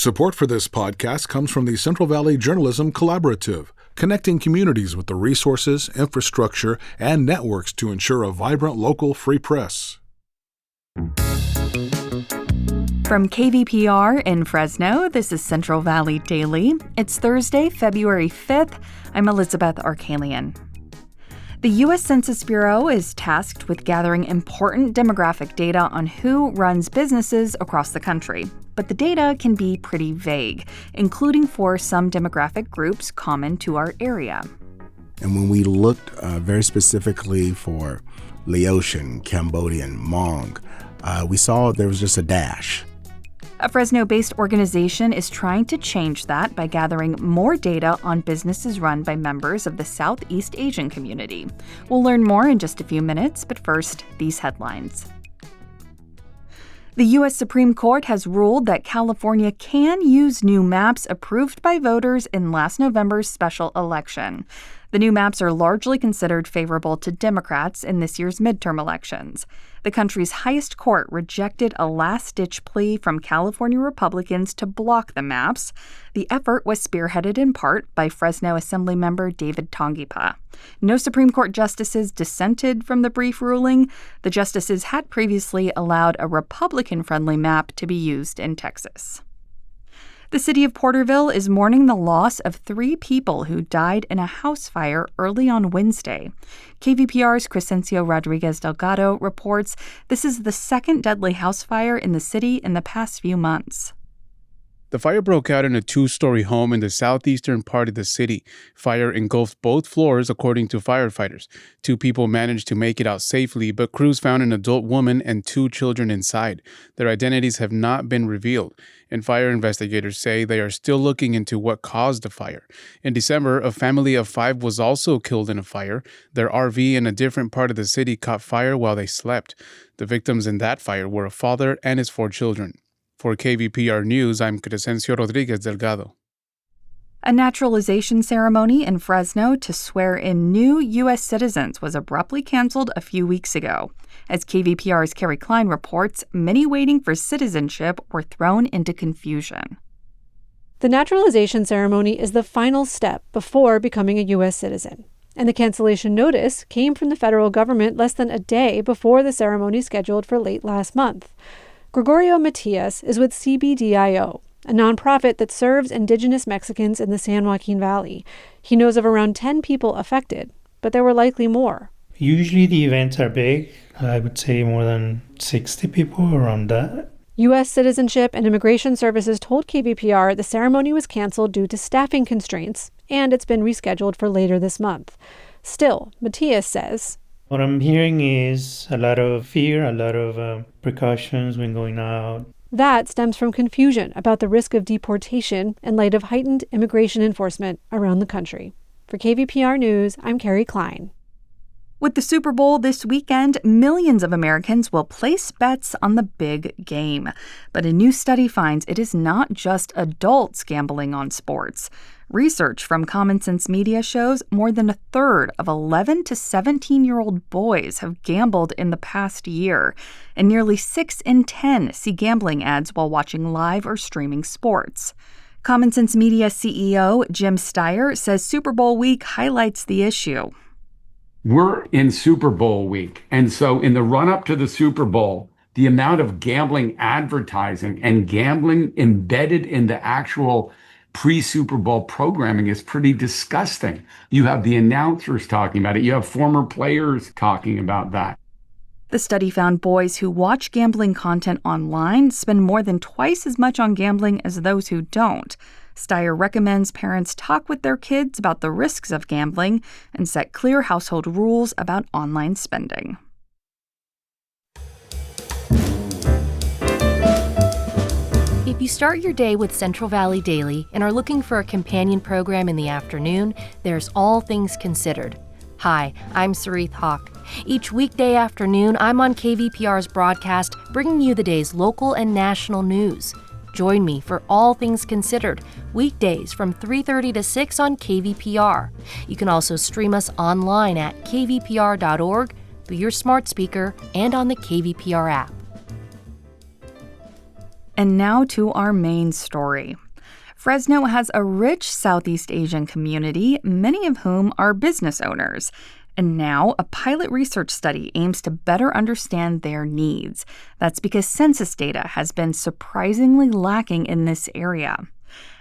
Support for this podcast comes from the Central Valley Journalism Collaborative, connecting communities with the resources, infrastructure, and networks to ensure a vibrant local free press. From KVPR in Fresno, this is Central Valley Daily. It's Thursday, February 5th. I'm Elizabeth Arkalian. The U.S. Census Bureau is tasked with gathering important demographic data on who runs businesses across the country. But the data can be pretty vague, including for some demographic groups common to our area. And when we looked very specifically for Laotian, Cambodian, Hmong, we saw there was just a dash. A Fresno-based organization is trying to change that by gathering more data on businesses run by members of the Southeast Asian community. We'll learn more in just a few minutes, but first, these headlines. The U.S. Supreme Court has ruled that California can use new maps approved by voters in last November's special election. The new maps are largely considered favorable to Democrats in this year's midterm elections. The country's highest court rejected a last-ditch plea from California Republicans to block the maps. The effort was spearheaded in part by Fresno Assemblymember David Tongipa. No Supreme Court justices dissented from the brief ruling. The justices had previously allowed a Republican-friendly map to be used in Texas. The city of Porterville is mourning the loss of 3 people who died in a house fire early on Wednesday. KVPR's Crescencio Rodriguez Delgado reports this is the second deadly house fire in the city in the past few months. The fire broke out in a 2-story home in the southeastern part of the city. Fire engulfed both floors, according to firefighters. 2 people managed to make it out safely, but crews found an adult woman and 2 children inside. Their identities have not been revealed, and fire investigators say they are still looking into what caused the fire. In December, a family of 5 was also killed in a fire. Their RV in a different part of the city caught fire while they slept. The victims in that fire were a father and his 4 children. For KVPR News, I'm Crescencio Rodriguez Delgado. A naturalization ceremony in Fresno to swear in new U.S. citizens was abruptly canceled a few weeks ago. As KVPR's Carrie Klein reports, many waiting for citizenship were thrown into confusion. The naturalization ceremony is the final step before becoming a U.S. citizen. And the cancellation notice came from the federal government less than a day before the ceremony scheduled for late last month. Gregorio Matias is with CBDIO, a nonprofit that serves indigenous Mexicans in the San Joaquin Valley. He knows of around 10 people affected, but there were likely more. Usually the events are big. I would say more than 60 people around that. U.S. Citizenship and Immigration Services told KVPR the ceremony was canceled due to staffing constraints, and it's been rescheduled for later this month. Still, Matias says, what I'm hearing is a lot of fear, a lot of precautions when going out. That stems from confusion about the risk of deportation in light of heightened immigration enforcement around the country. For KVPR News, I'm Carrie Klein. With the Super Bowl this weekend, millions of Americans will place bets on the big game. But a new study finds it is not just adults gambling on sports. Research from Common Sense Media shows more than a third of 11 to 17-year-old boys have gambled in the past year, and nearly 6 in 10 see gambling ads while watching live or streaming sports. Common Sense Media CEO Jim Steyer says Super Bowl week highlights the issue. We're in Super Bowl week, and so in the run-up to the Super Bowl, the amount of gambling advertising and gambling embedded in the actual pre-Super Bowl programming is pretty disgusting. You have the announcers talking about it. You have former players talking about that. The study found boys who watch gambling content online spend more than twice as much on gambling as those who don't. Steyer recommends parents talk with their kids about the risks of gambling and set clear household rules about online spending. If you start your day with Central Valley Daily and are looking for a companion program in the afternoon, there's All Things Considered. Hi, I'm Sarith Hawk. Each weekday afternoon, I'm on KVPR's broadcast, bringing you the day's local and national news. Join me for All Things Considered, weekdays from 3:30 to 6 on KVPR. You can also stream us online at kvpr.org, through your smart speaker, and on the KVPR app. And now to our main story. Fresno has a rich Southeast Asian community, many of whom are business owners. And now a pilot research study aims to better understand their needs. That's because census data has been surprisingly lacking in this area.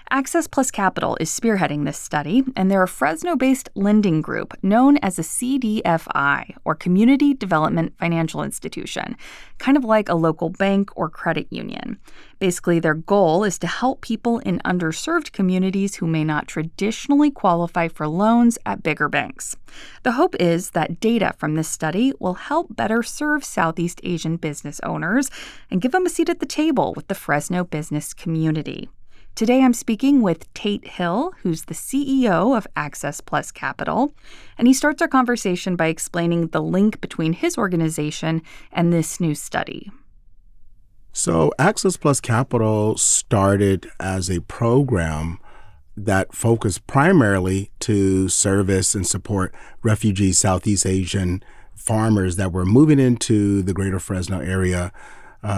Access Plus Capital is spearheading this study, and they're a Fresno-based lending group known as a CDFI, or Community Development Financial Institution, kind of like a local bank or credit union. Basically, their goal is to help people in underserved communities who may not traditionally qualify for loans at bigger banks. The hope is that data from this study will help better serve Southeast Asian business owners and give them a seat at the table with the Fresno business community. Today, I'm speaking with Tate Hill, who's the CEO of Access Plus Capital, and he starts our conversation by explaining the link between his organization and this new study. So Access Plus Capital started as a program that focused primarily to service and support refugee Southeast Asian farmers that were moving into the greater Fresno area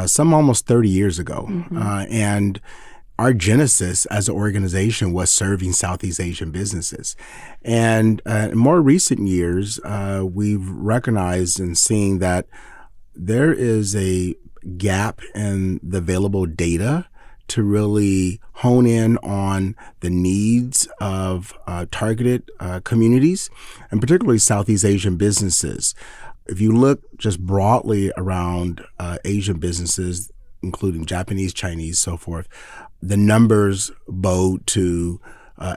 some almost 30 years ago. And our genesis as an organization was serving Southeast Asian businesses. And in more recent years, we've recognized and seen that there is a gap in the available data to really hone in on the needs of targeted communities, and particularly Southeast Asian businesses. If you look just broadly around Asian businesses, including Japanese, Chinese, so forth, the numbers bode to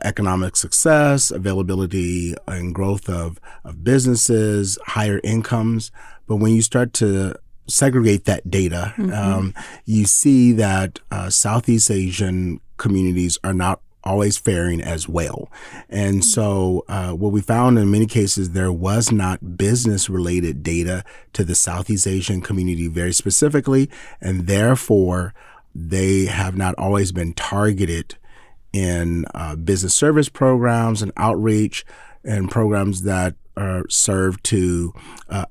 economic success, availability and growth of businesses, higher incomes. But when you start to segregate that data, you see that Southeast Asian communities are not always faring as well. And so what we found in many cases, there was not business-related data to the Southeast Asian community very specifically, and therefore they have not always been targeted in business service programs and outreach and programs that are served to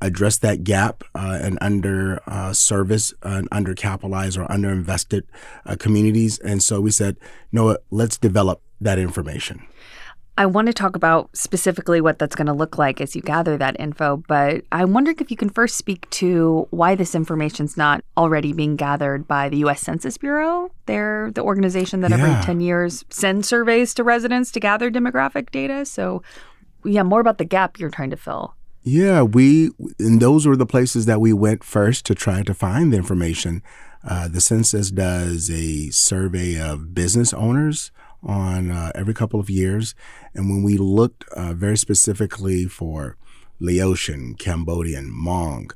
address that gap and under service and undercapitalized or underinvested communities. And so we said, let's develop that information. I want to talk about specifically what that's going to look like as you gather that info, but I'm wondering if you can first speak to why this information's not already being gathered by the U.S. Census Bureau. They're the organization that every 10 years sends surveys to residents to gather demographic data. So, more about the gap you're trying to fill. Yeah, and those were the places that we went first to try to find the information. The census does a survey of business owners on every couple of years. And when we looked very specifically for Laotian, Cambodian, Hmong,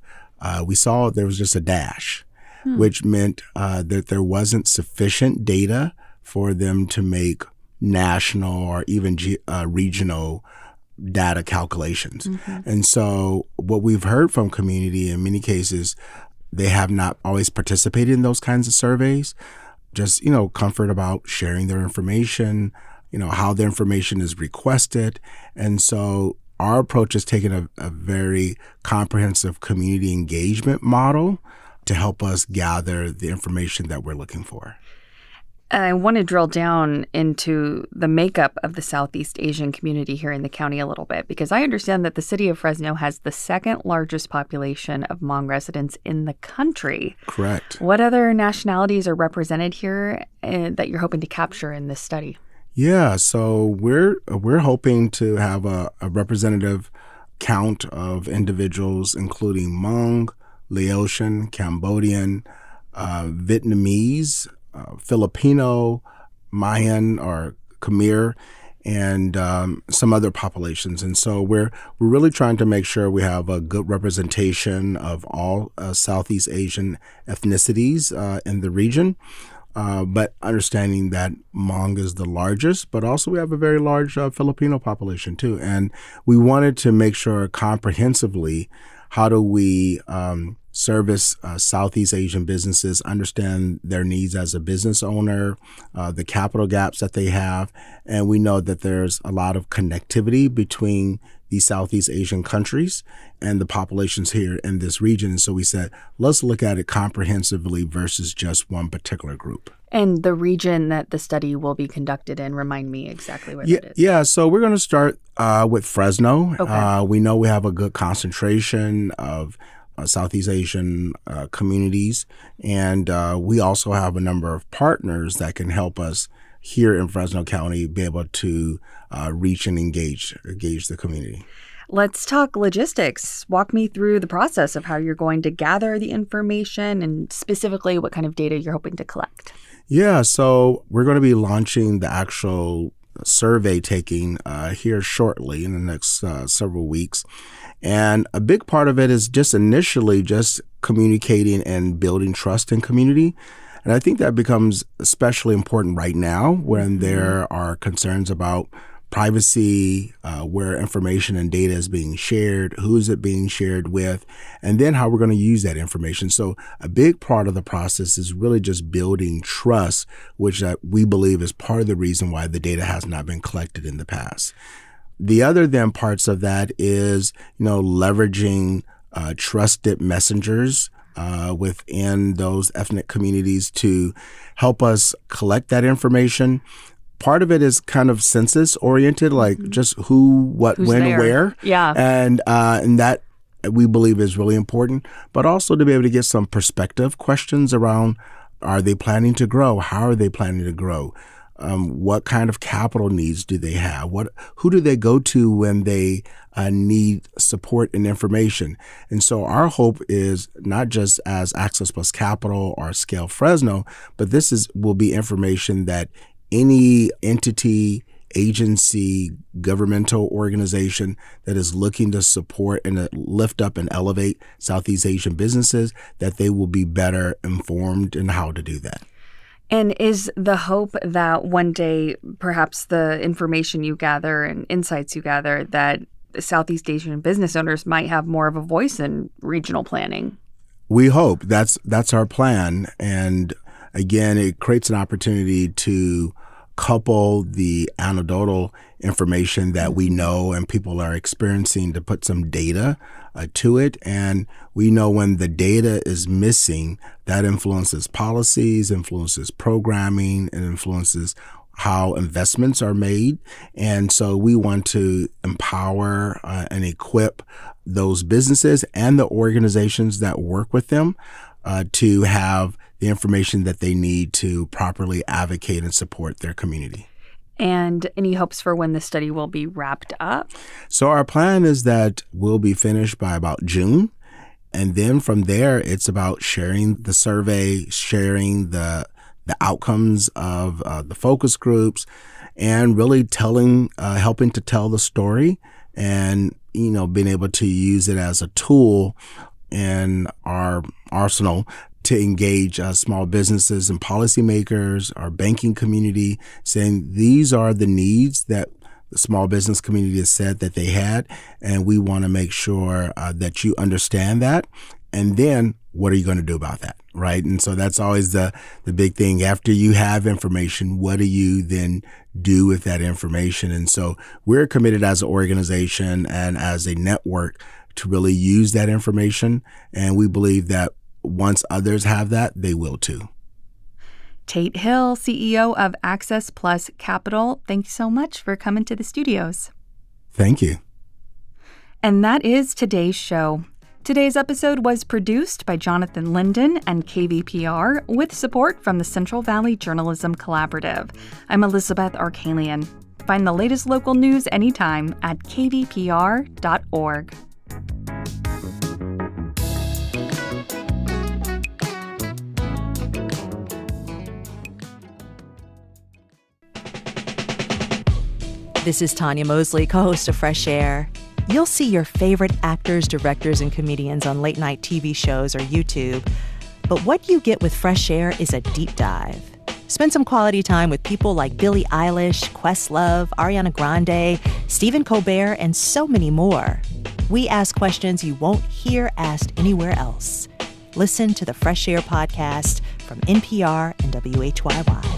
we saw there was just a dash, which meant that there wasn't sufficient data for them to make national or even regional data calculations. And so what we've heard from community in many cases, they have not always participated in those kinds of surveys. Just, comfort about sharing their information, how their information is requested. And so our approach is taking a very comprehensive community engagement model to help us gather the information that we're looking for. I want to drill down into the makeup of the Southeast Asian community here in the county a little bit, because I understand that the city of Fresno has the second largest population of Hmong residents in the country. Correct. What other nationalities are represented here that you're hoping to capture in this study? Yeah, so we're hoping to have a representative count of individuals, including Hmong, Laotian, Cambodian, Vietnamese, Filipino, Mayan or Khmer, and some other populations. And so we're really trying to make sure we have a good representation of all Southeast Asian ethnicities in the region, but understanding that Hmong is the largest, but also we have a very large Filipino population too. And we wanted to make sure comprehensively, how do we service Southeast Asian businesses, understand their needs as a business owner, the capital gaps that they have. And we know that there's a lot of connectivity between these Southeast Asian countries and the populations here in this region. And so we said, let's look at it comprehensively versus just one particular group. And the region that the study will be conducted in, remind me exactly where that is. Yeah, so we're going to start with Fresno. Okay. We know we have a good concentration of Southeast Asian communities, and we also have a number of partners that can help us here in Fresno County be able to reach and engage the community. Let's talk logistics. Walk me through the process of how you're going to gather the information and specifically what kind of data you're hoping to collect. Yeah, so we're going to be launching the actual survey taking here shortly in the next several weeks. And a big part of it is just initially just communicating and building trust in community. And I think that becomes especially important right now when there are concerns about privacy, where information and data is being shared, who's it being shared with, and then how we're going to use that information. So a big part of the process is really just building trust, which we believe is part of the reason why the data has not been collected in the past. The other then parts of that is, leveraging trusted messengers within those ethnic communities to help us collect that information. Part of it is kind of census oriented, like just who, what, Who's when, there? where. Yeah. And that we believe is really important, but also to be able to get some perspective questions around, are they planning to grow? How are they planning to grow? What kind of capital needs do they have? Who do they go to when they need support and information? And so our hope is not just as Access Plus Capital or Scale Fresno, but will be information that any entity, agency, governmental organization that is looking to support and lift up and elevate Southeast Asian businesses, that they will be better informed in how to do that. And is the hope that one day perhaps the information you gather and insights you gather, that Southeast Asian business owners might have more of a voice in regional planning? We hope. That's our plan. And again, it creates an opportunity to couple the anecdotal information that we know and people are experiencing to put some data to it. And we know when the data is missing, that influences policies, influences programming, and influences how investments are made. And so we want to empower and equip those businesses and the organizations that work with them to have the information that they need to properly advocate and support their community. And any hopes for when the study will be wrapped up? So our plan is that we'll be finished by about June. And then from there, it's about sharing the survey, sharing the outcomes of the focus groups, and really helping to tell the story and, being able to use it as a tool in our arsenal to engage small businesses and policymakers, our banking community, saying these are the needs that the small business community has said that they had, and we want to make sure that you understand that. And then what are you going to do about that, right? And so that's always the big thing. After you have information, what do you then do with that information? And so we're committed as an organization and as a network to really use that information. And we believe that once others have that, they will too. Tate Hill, CEO of Access Plus Capital, thank you so much for coming to the studios. Thank you. And that is today's show. Today's episode was produced by Jonathan Linden and KVPR with support from the Central Valley Journalism Collaborative. I'm Elizabeth Arkalian. Find the latest local news anytime at kvpr.org. This is Tanya Mosley, co-host of Fresh Air. You'll see your favorite actors, directors, and comedians on late-night TV shows or YouTube. But what you get with Fresh Air is a deep dive. Spend some quality time with people like Billie Eilish, Questlove, Ariana Grande, Stephen Colbert, and so many more. We ask questions you won't hear asked anywhere else. Listen to the Fresh Air podcast from NPR and WHYY.